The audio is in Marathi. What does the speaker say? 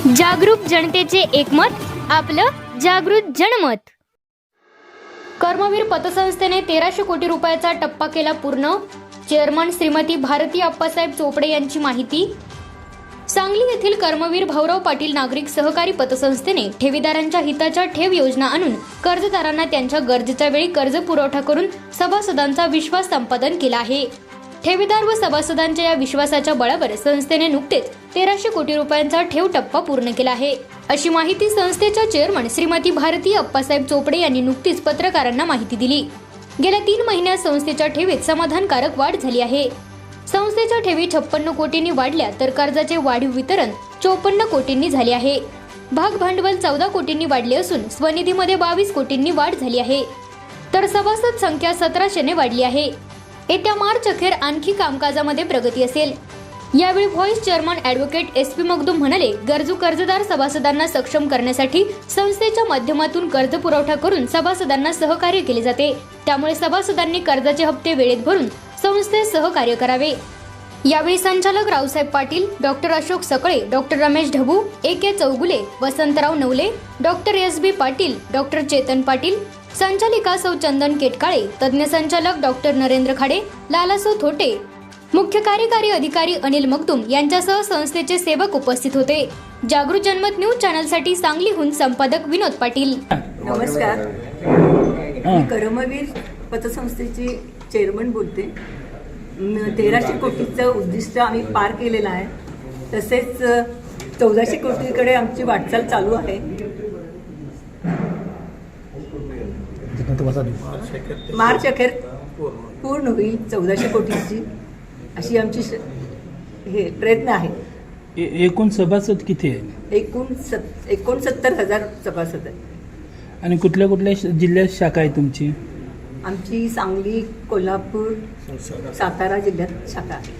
जागरूक जनतेचे एकमत, आपलं जागृत जनमत। कर्मवीर पतसंस्थेने 1300 कोटी रुपयाचा टप्पा केला पूर्ण। चेअरमन श्रीमती भारती अप्पासाहेब चोपडे यांची माहिती। सांगली येथील कर्मवीर भाऊराव पाटील नागरिक सहकारी पतसंस्थेने ठेवीदारांच्या हिताच्या ठेव योजना आणून कर्जदारांना त्यांच्या गरजेच्या वेळी कर्ज पुरवठा करून सभासदांचा विश्वास संपादन केला आहे। ठेवीदार व सभासदांच्या या विश्वासाच्या बळावर संस्थेने नुकतेच 1300 कोटी रुपयांचा ठेव टप्पा पूर्ण केला आहे, अशी माहिती संस्थेच्या चेअरमन श्रीमती भारती अप्पासाहेब चोपडे यांनी नुकतीच पत्रकारांना माहिती दिली। गेल्या 3 महिन्यात संस्थेच्या ठेवीत समाधानकारक वाढ झाली आहे। संस्थेच्या ठेवी 56 कोटींनी वाढल्या तर कर्जाचे वाढीव वितरण 54 कोटींनी झाले आहे। भाग भांडवल 14 कोटींनी वाढले असून स्वनिधीमध्ये 22 कोटींनी वाढ झाली आहे, तर सभासद संख्या 1700ने वाढली आहे। येत्या मार्च अखेर आणखी कामकाजामध्ये प्रगती असेल। यावेळी vice chairman advocate SP Magdum म्हणाले, गरजू कर्जदार सभासदांना सक्षम करण्यासाठी संस्थेच्या माध्यमातून कर्ज पुरवठा करून सभासदांना सहकार्य केले जाते। त्यामुळे सभासदांनी कर्जाचे हप्ते वेळेत भरून संस्थेस सहकार्य करावे। यावेळी संचालक Raosaheb Patil, doctor Ashok Sakale, doctor Ramesh Dhabu, AK Chougule, Vasantrao Navale, doctor SB Patil, doctor Chetan Patil, संचालिका सौ चंदन केटकाळे, तज्ञ संचालक डॉक्टर नरेंद्र खाडे, लालासो थोटे, मुख्य कार्यकारी अधिकारी अनिल मगदूम यांच्यासह संस्थेचे सेवक उपस्थित होते। जागृत जनमत न्यूज चॅनलसाठी सांगलीहून संपादक विनोद पाटील। नमस्कार, मी कर्मवीर पतसंस्थेची चेअरमन बोलते। 1300 कोटीचं उद्दिष्ट आम्ही पार केलेलं आहे, तसेच 1400 कोटीकडे आमची वाटचाल चालू आहे। मार्च अखेर पूर्ण होईल 1400 कोटीची, अशी आमची प्रयत्न आहे। एकूण सभासद किती आहे? एकूण 69,000 सभासद आहे। आणि कुठल्या कुठल्या जिल्ह्यात शाखा आहे तुमची? आमची सांगली, कोल्हापूर, सातारा जिल्ह्यात शाखा आहे।